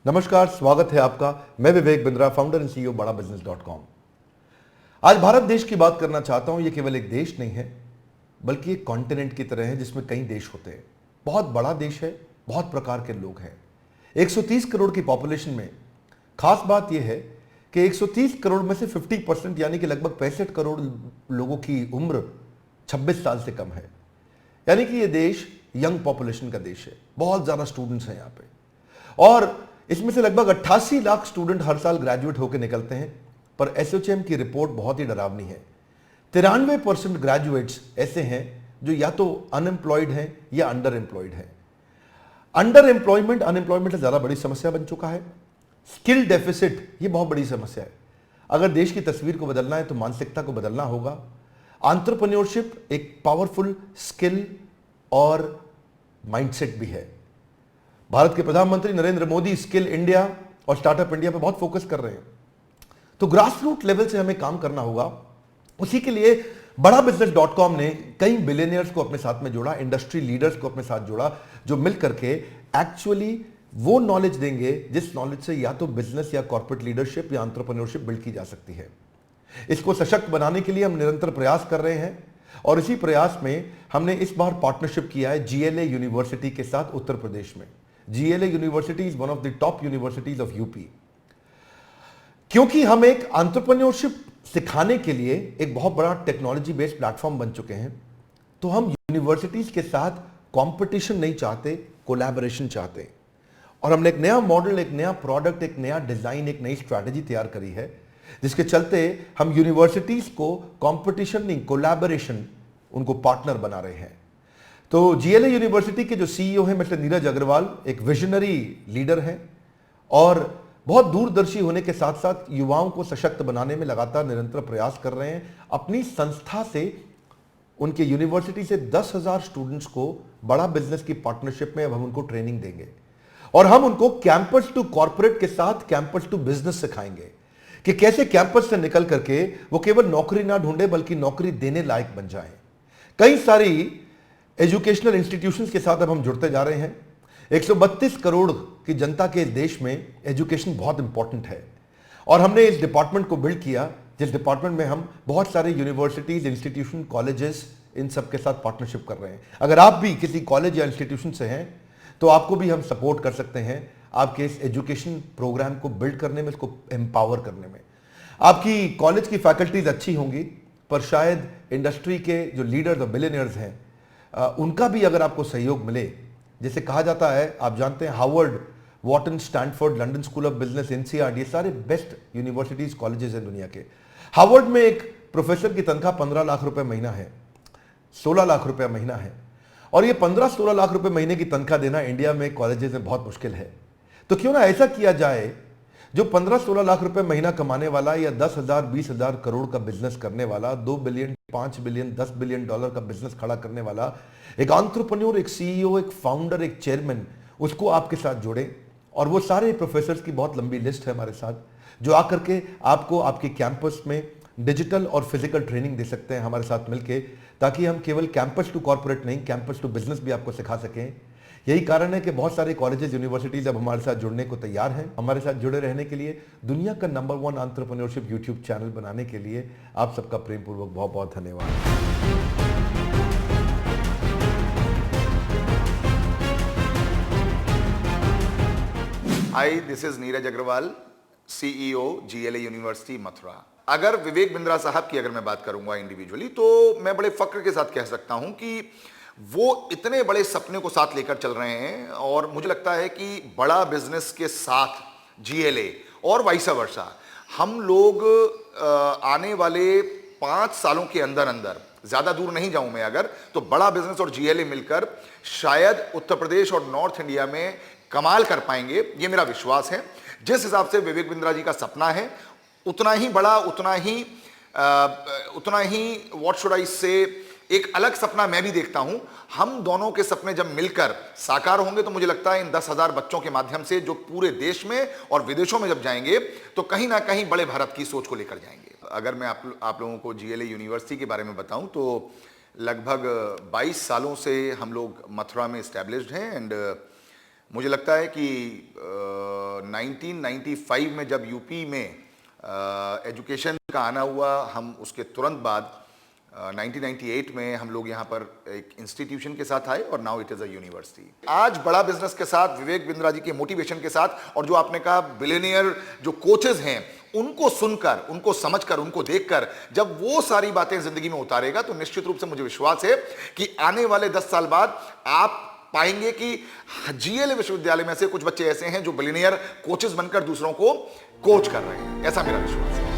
नमस्कार, स्वागत है आपका। मैं Vivek Bindra, founder and CEO बड़ा बिजनेस .com। आज भारत देश की बात करना चाहता हूं। यह केवल एक देश नहीं है, बल्कि एक कॉन्टिनेंट की तरह है जिसमें कई देश होते हैं। बहुत बड़ा देश है, बहुत प्रकार के लोग हैं। 130 करोड़ की पॉपुलेशन में खास बात यह है कि 130 करोड़ में से 50% यानी कि लगभग 65 करोड़ लोगों की उम्र 26 साल से कम है। यानी कि यह देश यंग पॉपुलेशन का देश है। बहुत ज्यादा स्टूडेंट्स हैं यहाँ पे, और इसमें से लगभग 88 लाख स्टूडेंट हर साल ग्रेजुएट होकर निकलते हैं। पर एसोचैम की रिपोर्ट बहुत ही डरावनी है। 93% ग्रेजुएट्स ऐसे हैं जो या तो अनएम्प्लॉयड हैं या अंडर एम्प्लॉयड हैं। अंडर एम्प्लॉयमेंट अनएम्प्लॉयमेंट से ज्यादा बड़ी समस्या बन चुका है। स्किल डेफिसिट ये बहुत बड़ी समस्या है। अगर देश की तस्वीर को बदलना है तो मानसिकता को बदलना होगा। एंटरप्रेन्योरशिप एक पावरफुल स्किल और माइंडसेट भी है। भारत के प्रधानमंत्री नरेंद्र मोदी स्किल इंडिया और स्टार्टअप इंडिया पर बहुत फोकस कर रहे हैं। तो ग्रास रूट लेवल से हमें काम करना होगा। उसी के लिए बड़ा बिजनेस .com ने कई बिलियनियर्स को अपने साथ में जोड़ा, इंडस्ट्री लीडर्स को अपने साथ जोड़ा, जो मिल करके एक्चुअली वो नॉलेज देंगे जिस नॉलेज से या तो बिजनेस या कॉर्पोरेट लीडरशिप या एंटरप्रेन्योरशिप बिल्ड की जा सकती है। इसको सशक्त बनाने के लिए हम निरंतर प्रयास कर रहे हैं, और इसी प्रयास में हमने इस बार पार्टनरशिप किया है GLA यूनिवर्सिटी के साथ उत्तर प्रदेश में। GLA university is one of the top universities of UP. क्योंकि हम एक एंटरप्रेन्योरशिप सिखाने के लिए एक बहुत बड़ा टेक्नोलॉजी बेस्ड प्लेटफॉर्म बन चुके हैं, तो हम यूनिवर्सिटीज के साथ कंपटीशन नहीं चाहते, कोलैबोरेशन चाहते हैं। और हमने एक नया मॉडल, एक नया प्रोडक्ट, एक नया डिजाइन, एक नई स्ट्रैटेजी तैयार करी है, जिसके चलते हम यूनिवर्सिटीज को कंपटीशन नहीं, कोलैबोरेशन, उनको पार्टनर बना रहे हैं। तो GLA यूनिवर्सिटी के जो CEO हैं मिस्टर नीरज अग्रवाल एक विजनरी लीडर हैं, और बहुत दूरदर्शी होने के साथ साथ युवाओं को सशक्त बनाने में लगातार निरंतर प्रयास कर रहे हैं। अपनी संस्था से, उनके यूनिवर्सिटी से 10,000 स्टूडेंट्स को बड़ा बिजनेस की पार्टनरशिप में अब हम उनको ट्रेनिंग देंगे, और हम उनको कैंपस टू कॉर्पोरेट के साथ कैंपस टू बिजनेस सिखाएंगे कि कैसे कैंपस से निकल करके वो केवल नौकरी ना ढूंढे बल्कि नौकरी देने लायक बन जाएं। कई सारी एजुकेशनल इंस्टीट्यूशंस के साथ अब हम जुड़ते जा रहे हैं। 132 करोड़ की जनता के देश में एजुकेशन बहुत इंपॉर्टेंट है, और हमने इस डिपार्टमेंट को बिल्ड किया जिस डिपार्टमेंट में हम बहुत सारे यूनिवर्सिटीज, इंस्टीट्यूशन, कॉलेजेस, इन सब के साथ पार्टनरशिप कर रहे हैं। अगर आप भी किसी कॉलेज या इंस्टीट्यूशन से हैं तो आपको भी हम सपोर्ट कर सकते हैं आपके इस एजुकेशन प्रोग्राम को बिल्ड करने में, इसको एम्पावर करने में। आपकी कॉलेज की फैकल्टीज अच्छी होंगी, पर शायद इंडस्ट्री के जो लीडर्स और बिलियनियर्स हैं उनका भी अगर आपको सहयोग मिले। जैसे कहा जाता है, आप जानते हैं, Harvard, Wharton, Stanford, London School of Business, NCERT, ये सारे बेस्ट यूनिवर्सिटीज, कॉलेजेस हैं दुनिया के। हार्वर्ड में एक प्रोफेसर की तनख्वाह 15 लाख रुपए महीना है, 16 लाख रुपए महीना है, और ये 15-16 लाख रुपए महीने की तनख्वाह देना इंडिया में कॉलेजेस में बहुत मुश्किल है। तो क्यों ना ऐसा किया जाए, जो 15-16 लाख रुपए महीना कमाने वाला या 10,000 20,000 करोड़ का बिजनेस करने वाला, 2 बिलियन, 5 बिलियन, 10 बिलियन डॉलर का बिजनेस खड़ा करने वाला एक एंटरप्रेन्योर, एक CEO, एक फाउंडर, एक चेयरमैन, उसको आपके साथ जोड़े। और वो सारे प्रोफेसर्स की बहुत लंबी लिस्ट है हमारे साथ, जो आकर के आपको आपके कैंपस में डिजिटल और फिजिकल ट्रेनिंग दे सकते हैं हमारे साथ मिलके, ताकि हम केवल कैंपस टू कॉर्पोरेट नहीं, कैंपस टू बिजनेस भी आपको सिखा सकें। यही कारण है कि बहुत सारे कॉलेजेस, यूनिवर्सिटीज अब हमारे साथ जुड़ने को तैयार हैं। हमारे साथ जुड़े रहने के लिए, दुनिया का नंबर 1 एंटरप्रेन्योरशिप यूट्यूब चैनल बनाने के लिए आप सबका प्रेम पूर्वक बहुत बहुत धन्यवाद। Hi, this is Neeraj Agrawal, CEO GLA university Mathura. अगर विवेक बिंद्रा साहब की अगर मैं बात करूंगा इंडिविजुअली, तो मैं बड़े फक्र के साथ कह सकता हूं कि वो इतने बड़े सपने को साथ लेकर चल रहे हैं, और मुझे लगता है कि बड़ा बिजनेस के साथ GLA और वाइसा वर्सा, हम लोग आने वाले 5 सालों के अंदर अंदर, ज्यादा दूर नहीं जाऊं मैं अगर, तो बड़ा बिजनेस और GLA मिलकर शायद उत्तर प्रदेश और नॉर्थ इंडिया में कमाल कर पाएंगे, ये मेरा विश्वास है। जिस हिसाब से विवेक बिंद्रा जी का सपना है, उतना ही बड़ा, उतना ही व्हाट शुड आई से, एक अलग सपना मैं भी देखता हूं। हम दोनों के सपने जब मिलकर साकार होंगे तो मुझे लगता है इन 10,000 बच्चों के माध्यम से, जो पूरे देश में और विदेशों में जब जाएंगे, तो कहीं ना कहीं बड़े भारत की सोच को लेकर जाएंगे। अगर मैं आप लोगों को GLA यूनिवर्सिटी के बारे में बताऊं, तो लगभग 22 सालों से हम लोग मथुरा में इस्टेब्लिश्ड हैं, एंड मुझे लगता है कि 1995 में जब यूपी में एजुकेशन का आना हुआ, हम उसके तुरंत बाद 1998 में हम लोग यहाँ पर एक इंस्टीट्यूशन के साथ आए और now it is a university. आज बड़ा बिजनेस के साथ, विवेक बिंद्रा जी के मोटिवेशन के साथ, और जो आपने कहा बिलियनियर जो कोचेस हैं, उनको सुनकर, उनको समझकर, उनको देखकर जब वो सारी बातें जिंदगी में उतारेगा तो निश्चित रूप से मुझे विश्वास है कि आने वाले 10 साल बाद आप पाएंगे कि जीएलए विश्वविद्यालय में से कुछ बच्चे ऐसे हैं जो बिलियनियर कोचेस बनकर दूसरों को कोच कर रहे हैं। ऐसा मेरा विश्वास है।